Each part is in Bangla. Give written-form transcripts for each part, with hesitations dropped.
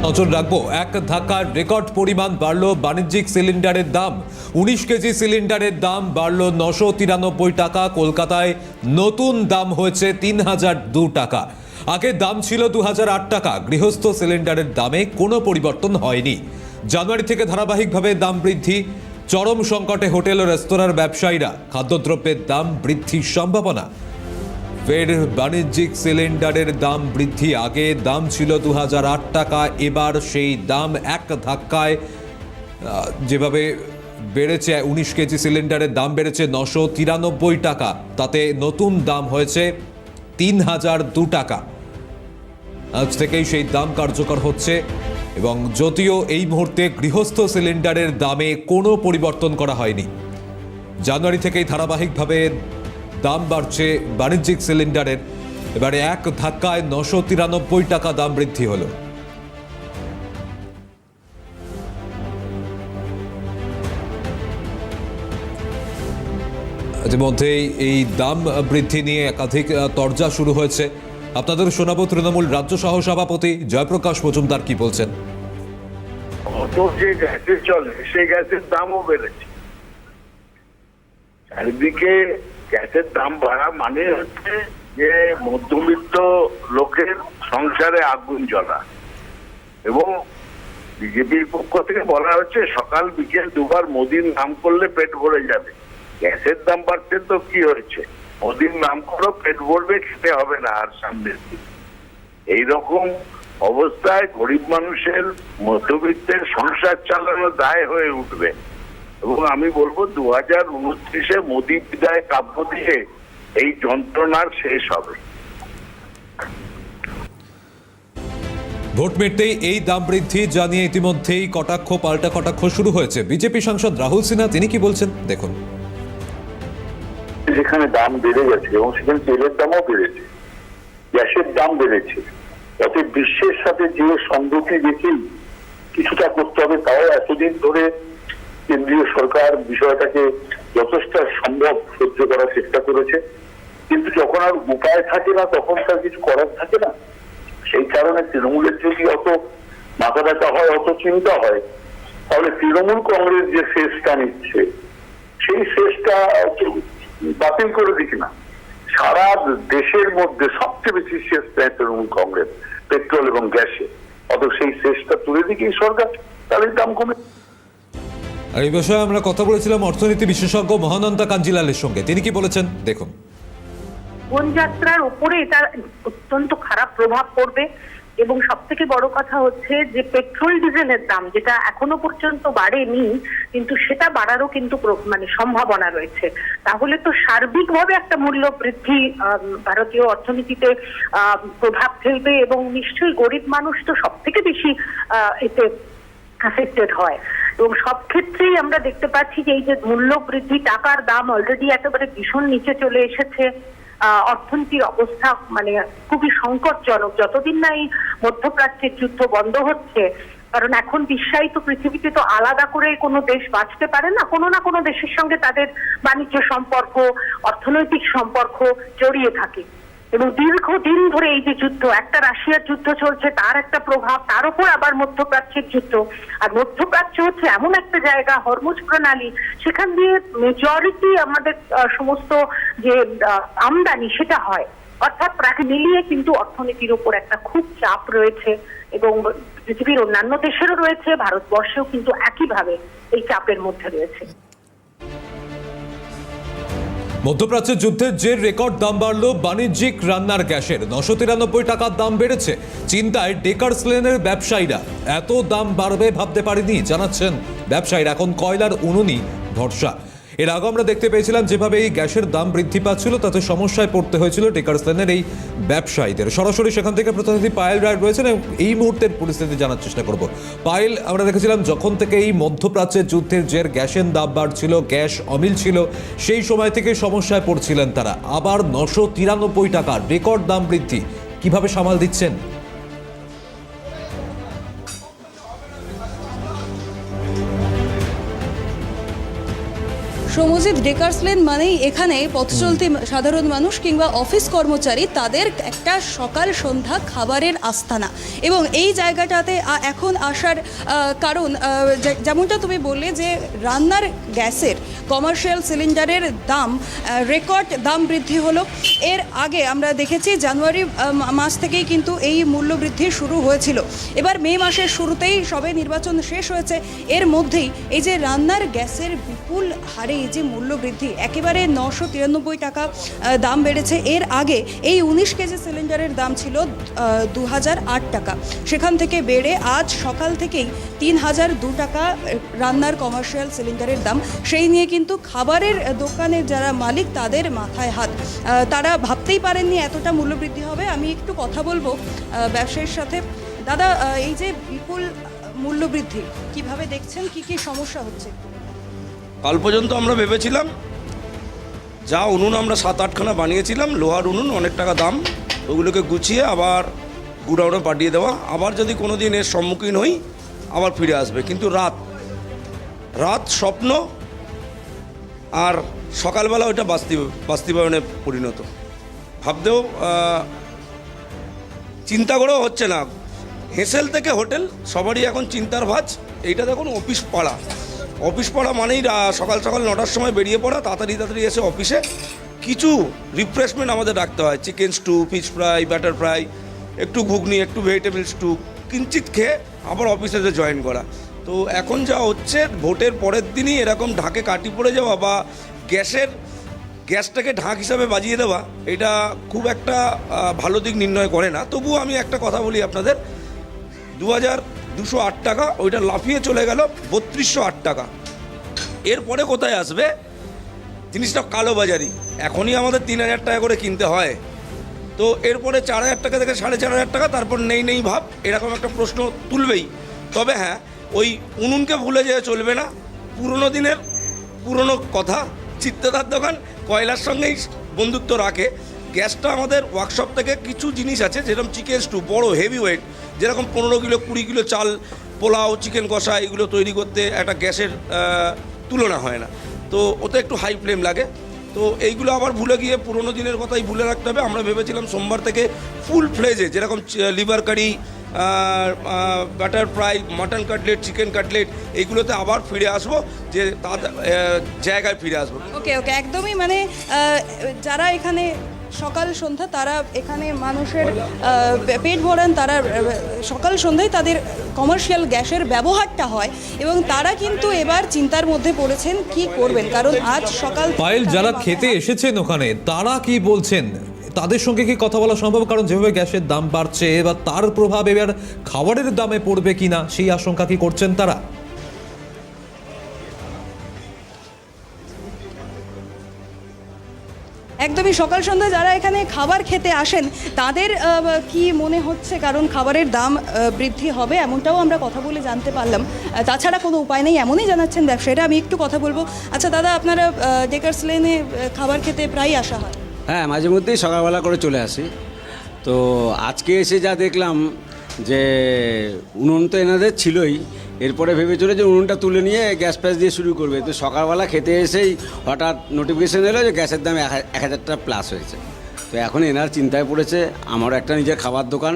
নজর রাখবো, এক ধাক্কার রেকর্ড পরিমাণ বাড়লো বাণিজ্যিক সিলিন্ডারের দাম। 19 কেজি সিলিন্ডারের দাম বাড়লো 993 টাকা। কলকাতায় নতুন দাম হয়েছে 3002 টাকা। আগে দাম ছিল 2008 টাকা। গৃহস্থ সিলিন্ডারের দামে কোনো পরিবর্তন হয়নি। জানুয়ারি থেকে ধারাবাহিকভাবে দাম বৃদ্ধি। চরম সংকটে হোটেল ও রেস্তোরাঁর ব্যবসায়ীরা। খাদ্যদ্রব্যের দাম বৃদ্ধির সম্ভাবনা। ফের বাণিজ্যিক সিলিন্ডারের দাম বৃদ্ধি। আগে দাম ছিল 2008 টাকা, এবার সেই দাম এক ধাক্কায় যেভাবে বেড়েছে, 19 কেজি সিলিন্ডারের দাম বেড়েছে 993 টাকা, তাতে নতুন দাম হয়েছে 3002 টাকা। আজ থেকেই সেই দাম কার্যকর হচ্ছে এবং যদিও এই মুহূর্তে গৃহস্থ সিলিন্ডারের দামে কোনো পরিবর্তন করা হয়নি, জানুয়ারি থেকেই ধারাবাহিকভাবে দাম বাড়ছে বাণিজ্যিক সিলিন্ডারের। এবারে এক ধাক্কায় 993 টাকা দাম বৃদ্ধি হলো। ইতিমধ্যেই এই দাম বৃদ্ধি নিয়ে একাধিক তরজা শুরু হয়েছে। আপনাদের শোনাবো তৃণমূল রাজ্য সহ সভাপতি জয়প্রকাশ মজুমদার কি বলছেন। যে গ্যাসে চলে সেই গ্যাসের দামও বেড়েছে। চারিদিকে গ্যাসের দাম বাড়া মানে হচ্ছে যে মধ্যবিত্ত লোকের সংসারে আগুন জ্বলা। এবং বিজেপির পক্ষ থেকে বলা হচ্ছে সকাল বিকেল দুবার মোদির নাম করলে পেট ভরে যাবে। গ্যাসের দাম বাড়ছে তো কি হয়েছে, মোদির নাম করো, পেট ভরবে, খেতে হবে না আর সামনের দিন। এইরকম অবস্থায় গরিব মানুষের, মধ্যবিত্তের সংসার চালানো দায় হয়ে উঠবে। এবং আমি বলবো 2029-এ মোদি বিদায় কাব্য দিয়ে এই যন্ত্রণার শেষ হবে। ভোট মিটতেই এই দাম বৃদ্ধি জানিয়ে ইতিমধ্যেই কটাক্ষ পাল্টা কটাক্ষ শুরু হয়েছে। বিজেপি সাংসদ রাহুল সিনহা তিনি কি বলছেন দেখুন। যেখানে দাম বেড়ে গেছে এবং সেখানে তেলের দামও বেড়েছে, গ্যাসের দাম বেড়েছে, অতএব বিশ্বের সাথে যে সংগতি রেখেই কিছুটা করতে হবে। তাও এতদিন ধরে কেন্দ্রীয় সরকার বিষয়টাকে যথেষ্ট সম্ভব সহ্য করার চেষ্টা করেছে, কিন্তু যখন আর উপায় থাকে না তখন তার কিছু করার থাকে না। সেই কারণে তৃণমূলের যদি অত মাথা ব্যথা হয়, অত চিন্তা হয়, তাহলে তৃণমূল কংগ্রেস যে শেষটা নিচ্ছে সেই শেষটা বাতিল করে দিক না। সারা দেশের মধ্যে সবচেয়ে বেশি শেষ দেয় তৃণমূল কংগ্রেস পেট্রোল এবং গ্যাসে, অত সেই শেষটা তুলে দিকে সরকার, তাহলে দাম কমে। আর এই বিষয়ে আমরা কথা বলেছিলাম অর্থনীতি বিশেষজ্ঞ মহানন্দা কাঞ্জিলালের সঙ্গে। তিনি কি বলেছেন দেখুন। জীবনযাত্রার উপরে এটা অত্যন্ত খারাপ প্রভাব পড়বে এবং সব থেকে বড় কথা হচ্ছে যে পেট্রোল ডিজেলের দাম যেটা এখনো পর্যন্ত বাড়েনি, কিন্তু সেটা বাড়ারও কিন্তু মানে সম্ভাবনা রয়েছে। তাহলে তো সার্বিকভাবে একটা মূল্য বৃদ্ধি ভারতীয় অর্থনীতিতে প্রভাব ফেলবে এবং নিশ্চয়ই গরিব মানুষ তো সব থেকে বেশি এতে এফেক্টেড হয়। এবং সব ক্ষেত্রেই আমরা দেখতে পাচ্ছি যে এই যে মূল্য বৃদ্ধি, টাকার দাম অলরেডি একেবারে ভীষণ নিচে চলে এসেছে। অর্থনীতির অবস্থা মানে খুবই সংকটজনক যতদিন না এই মধ্যপ্রাচ্যের যুদ্ধ বন্ধ হচ্ছে। কারণ এখন বিশ্বায়িত পৃথিবীতে তো আলাদা করে কোনো দেশ বাঁচতে পারে না, কোনো না কোনো দেশের সঙ্গে তাদের বাণিজ্য সম্পর্ক, অর্থনৈতিক সম্পর্ক জড়িয়ে থাকে। এবং দীর্ঘদিন ধরে এই যে যুদ্ধ, একটা রাশিয়ার যুদ্ধ চলছে, তার একটা প্রভাব, তার উপর আবার মধ্যপ্রাচ্যের যুদ্ধ। আর মধ্যপ্রাচ্য হচ্ছে এমন একটা জায়গা, হরমুজ প্রণালী, সেখান দিয়ে মেজরিটি আমাদের সমস্ত যে আমদানি সেটা হয়। অর্থাৎ প্রায় মিলিয়ে কিন্তু অর্থনীতির উপর একটা খুব চাপ রয়েছে এবং পৃথিবীর অন্যান্য দেশেরও রয়েছে, ভারতবর্ষেও কিন্তু একইভাবে এই চাপের মধ্যে রয়েছে। মধ্যপ্রাচ্যের যুদ্ধের যে রেকর্ড দাম বাড়লো বাণিজ্যিক রান্নার গ্যাসের। 993 টাকার দাম বেড়েছে। চিন্তায় ডেকার্স লেনের ব্যবসায়ীরা। এত দাম বাড়বে ভাবতে পারেনি জানাচ্ছেন ব্যবসায়ীরা। এখন কয়লার উনুনই ভরসা। এর আগে আমরা দেখতে পেয়েছিলাম যেভাবে এই গ্যাসের দাম বৃদ্ধি পাচ্ছিল তাতে সমস্যায় পড়তে হয়েছিল ডেকার্স লেনের এই ব্যবসায়ীদের। সরাসরি সেখান থেকে প্রতিনিধি পায়েল রায় রয়েছেন এবং এই মুহূর্তের পরিস্থিতি জানার চেষ্টা করব। পায়েল, আমরা দেখেছিলাম যখন থেকে এই মধ্যপ্রাচ্যের যুদ্ধের জের গ্যাসের দাম বাড়ছিল, গ্যাস অমিল ছিল, সেই সময় থেকে সমস্যায় পড়ছিলেন তারা। আবার 993 টাকা রেকর্ড দাম বৃদ্ধি, কিভাবে সামাল দিচ্ছেন? সৌম্যজিৎ, ডেকার্স লেন মানেই এখানে পথচলতি সাধারণ মানুষ কিংবা অফিস কর্মচারী তাদের একটা সকাল সন্ধ্যা খাবারের আস্তানা, এবং এই জায়গাটাতে এখন আসার কারণ যেমনটা তুমি বললে যে রান্নার গ্যাসের কমার্শিয়াল সিলিন্ডারের দাম রেকর্ড দাম বৃদ্ধি হলো। এর আগে আমরা দেখেছি জানুয়ারি মাস থেকেই কিন্তু এই মূল্য বৃদ্ধি শুরু হয়েছিল। এবার মে মাসের শুরুতেই সবে নির্বাচন শেষ হয়েছে, এর মধ্যেই এই যে রান্নার গ্যাসের বিপুল হারে এই যে মূল্য বৃদ্ধি, একেবারে 993 টাকা দাম বেড়েছে। এর আগে এই 19 কেজি সিলিন্ডারের দাম ছিল 2008 টাকা, সেখান থেকে বেড়ে আজ সকাল থেকেই 3002 টাকা রান্নার কমার্শিয়াল সিলিন্ডারের দাম। সেই নিয়ে কিন্তু খাবারের দোকানের যারা মালিক তাদের মাথায় হাত, তারা ভাবতেই পারেননি এতটা মূল্যবৃদ্ধি হবে। আমি একটু কথা বলবো ব্যবসায়ীর সাথে। দাদা, এই যে বিপুল মূল্যবৃদ্ধি কিভাবে দেখছেন, কি কি সমস্যা হচ্ছে? কাল পর্যন্ত আমরা ভেবেছিলাম যা উনুন আমরা 7-8খানা বানিয়েছিলাম লোহার উনুন, অনেক টাকা দাম, ওগুলোকে গুছিয়ে আবার গুডাউনে পাঠিয়ে দেওয়া, আবার যদি কোনো দিন এর সম্মুখীন হই আবার ফিরে আসবে। কিন্তু রাত স্বপ্ন, আর সকালবেলা ওইটা বাস্তবায়নে পরিণত। ভাবতেও চিন্তা করেও হচ্ছে না। হেঁসেল থেকে হোটেল সবারই এখন চিন্তার ভাঁজ। এইটা দেখুন অফিস পাড়া মানেই সকাল 9টার সময় বেরিয়ে পড়া, তাড়াতাড়ি এসে অফিসে কিছু রিফ্রেশমেন্ট আমাদের রাখতে হয়। Chicken stew, fish fry, batter fry, একটু ঘুগনি, একটু ভেজিটেবল স্টু, কিঞ্চিত খেয়ে আবার অফিসে জয়েন করা। তো এখন যা হচ্ছে, ভোটের পরের দিনই এরকম ঢাকে কাটি পড়ে যাওয়া বা গ্যাসটাকে ঢাক হিসাবে বাজিয়ে দেওয়া, এটা খুব একটা ভালো দিক নির্ণয় করে না। তবুও আমি একটা কথা বলি আপনাদের, 2208 টাকা ওইটা লাফিয়ে চলে গেল 3208 টাকা। এরপরে কোথায় আসবে জিনিসটা? কালোবাজারি। এখনই আমাদের 3000 টাকা করে কিনতে হয়, তো এরপরে 4000 টাকা থেকে 4500 টাকা, তারপর নেই ভাব, এরকম একটা প্রশ্ন তুলবেই। তবে হ্যাঁ, ওই উনুনকে ভুলে যেয়ে চলবে না। পুরনো দিনের পুরনো কথা, চিত্তদার দোকান কয়লার সঙ্গেই বন্ধুত্ব রাখে। গ্যাসটা আমাদের ওয়ার্কশপ থেকে কিছু জিনিস আছে, যেরকম চিকেন স্টু বড় হেভি ওয়েট, যেরকম 15 কিলো 20 কিলো চাল, পোলাও, চিকেন কষা, এগুলো তৈরি করতে একটা গ্যাসের তুলনা হয় না। তো ওতে একটু হাই ফ্লেম লাগে। তো এইগুলো আবার ভুলে গিয়ে পুরোনো দিনের কথাই ভুলে রাখতে হবে। আমরা ভেবেছিলাম সোমবার থেকে ফুল ফ্লেজে, যেরকম liver curry, butter fry, mutton cutlet, chicken cutlet, এইগুলোতে আবার ফিরে আসবো, যে তার জায়গায় ফিরে আসবো। ওকে, একদমই, মানে যারা এখানে সকাল সন্ধ্যা তারা এখানে মানুষের পেট ভরান, তারা সকাল সন্ধ্যায় তাদের কমার্শিয়াল গ্যাসের ব্যবহারটা হয়, এবং তারা কিন্তু এবার চিন্তার মধ্যে পড়েছেন কি করবেন। কারণ আজ সকাল পায়েল, যারা খেতে এসেছেন ওখানে, তারা কি বলছেন? তাদের সঙ্গে কি কথা বলা সম্ভব? কারণ যেভাবে গ্যাসের দাম বাড়ছে, এবার তার প্রভাব এবার খাবারের দামে পড়বে কিনা, সেই আশঙ্কা কি করছেন তারা? একদমই, সকাল সন্ধ্যা যারা এখানে খাবার খেতে আসেন তাদের কি মনে হচ্ছে? কারণ খাবারের দাম বৃদ্ধি হবে এমনটাও আমরা কথা বলে জানতে পারলাম। তাছাড়া কোনো উপায় নেই, এমনই জানাচ্ছেন ব্যবসায়ীরা। আমি একটু কথা বলবো। আচ্ছা দাদা, আপনারা ডেকার্স লেনে খাবার খেতে প্রায় আসা হয়? হ্যাঁ, মাঝে মধ্যেই সকালবেলা করে চলে আসি। তো আজকে এসে যা দেখলাম যে উনুন তো এনাদের ছিলই, এরপরে ভেবেছিল যে উনুনটা তুলে নিয়ে গ্যাস ফ্যাস দিয়ে শুরু করবে। তো সকালবেলা খেতে এসেই হঠাৎ নোটিফিকেশান এলো যে গ্যাসের দাম 1000 টাকা প্লাস হয়েছে। তো এখন এনার চিন্তায় পড়েছে, আমারও একটা নিজের খাবার দোকান,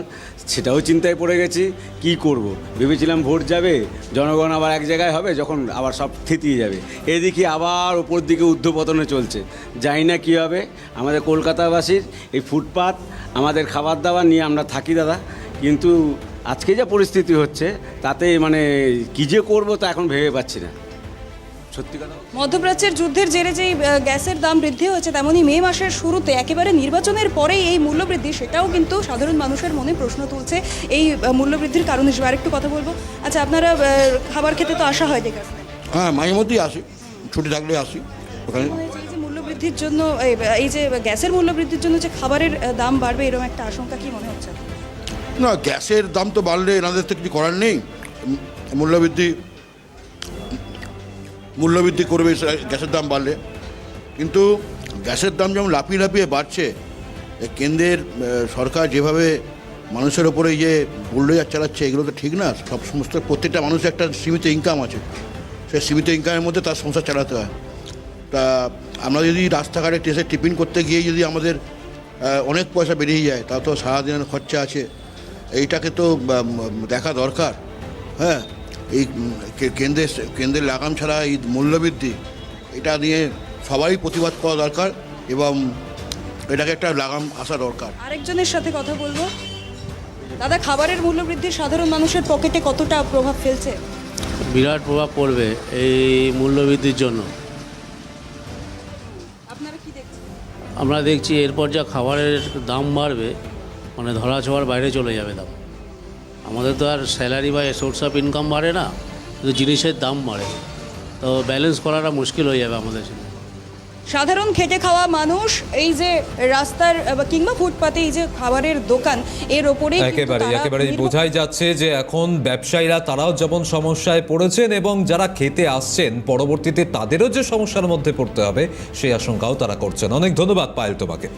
সেটাও চিন্তায় পড়ে গেছি। কি করব? ভেবেছিলাম ভোট যাবে, জনগণ আবার এক জায়গায় হবে, যখন আবার সব থিতিয়ে যাবে, এদিকে আবার ওপর দিকে ঊর্ধ্বপতনে চলছে। জানি না কী হবে। আমাদের কলকাতাবাসীর এই ফুটপাত, আমাদের খাবার দাবার নিয়ে আমরা থাকি দাদা, কিন্তু আজকে যা পরিস্থিতি হচ্ছে তাতে মানে কী যে করবো তা এখন ভেবে পাচ্ছি না, সত্যি কথা। মধ্যপ্রাচ্যের যুদ্ধের জেরে যেই গ্যাসের দাম বৃদ্ধি হয়েছে, তেমনই মে মাসের শুরুতে একেবারে নির্বাচনের পরেই এই মূল্যবৃদ্ধি, সেটাও কিন্তু সাধারণ মানুষের মনে প্রশ্ন তুলছে এই মূল্যবৃদ্ধির কারণ হিসেবে। আরেকটু কথা বলবো। আচ্ছা, আপনারা খাবার খেতে তো আসা হয় ডেকার্স লেনে? হ্যাঁ, মাঝে মধ্যেই আসি, ছুটি থাকলে আসি ওখানে। এই যে মূল্যবৃদ্ধির জন্য, এই যে গ্যাসের মূল্যবৃদ্ধির জন্য যে খাবারের দাম বাড়বে, এরকম একটা আশঙ্কা কি মনে হচ্ছে? না, গ্যাসের দাম তো বাড়লে এনাদের তো কিছু করার নেই। মূল্যবৃদ্ধি করবে গ্যাসের দাম বাড়লে। কিন্তু গ্যাসের দাম যেমন লাফিয়ে বাড়ছে, কেন্দ্রের সরকার যেভাবে মানুষের ওপরে যে বুলডোজার চালাচ্ছে, এগুলো তো ঠিক না। প্রত্যেকটা মানুষের একটা সীমিত ইনকাম আছে, সেই সীমিত ইনকামের মধ্যে তার সংসার চালাতে হয়। তো তা আমরা যদি রাস্তাঘাটে টেসে টিফিন করতে গিয়ে যদি আমাদের অনেক পয়সা বেরিয়ে যায় তা তো সারাদিনের খরচা আছে, এইটাকে তো দেখা দরকার। হ্যাঁ, এই কেন্দ্রের লাগাম ছাড়া এই মূল্যবৃদ্ধি, এটা নিয়ে সবাই প্রতিবাদ করা দরকার এবং এটাকে একটা লাগাম আসা দরকার। আরেকজনের সাথে কথা বলবো। দাদা, খাবারের মূল্যবৃদ্ধি সাধারণ মানুষের পকেটে কতটা প্রভাব ফেলছে? বিরাট প্রভাব পড়বে এই মূল্যবৃদ্ধির জন্য। আপনারা কি দেখছেন? আমরা দেখছি এরপর যা খাবারের দাম বাড়বে, মানে ধরা ছোঁয়ার বাইরে চলে যাবে দাম। আমাদের তো আর স্যালারি বা সোর্স অফ ইনকাম বাড়ে না, কিন্তু জিনিসের দাম বাড়ে, তো ব্যালেন্স করাটা মুশকিল হয়ে যাবে আমাদের জন্য। সাধারণ খেটে খাওয়া মানুষ এই যে রাস্তার কিংবা ফুটপাতে এই যে খাবারের দোকান, এর ওপরেই একেবারে বোঝাই যাচ্ছে যে এখন ব্যবসায়ীরা তারাও যেমন সমস্যায় পড়েছেন এবং যারা খেতে আসছেন পরবর্তীতে তাদেরও যে সমস্যার মধ্যে পড়তে হবে সেই আশঙ্কাও তারা করছেন। অনেক ধন্যবাদ পায়েল তোমাকে।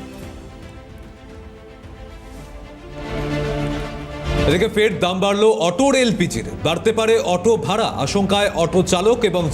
এদিকে ফের দাম বাড়লো অটোর এলপিজির, বাড়তে পারে অটো ভাড়া, আশঙ্কায় অটো চালক এবং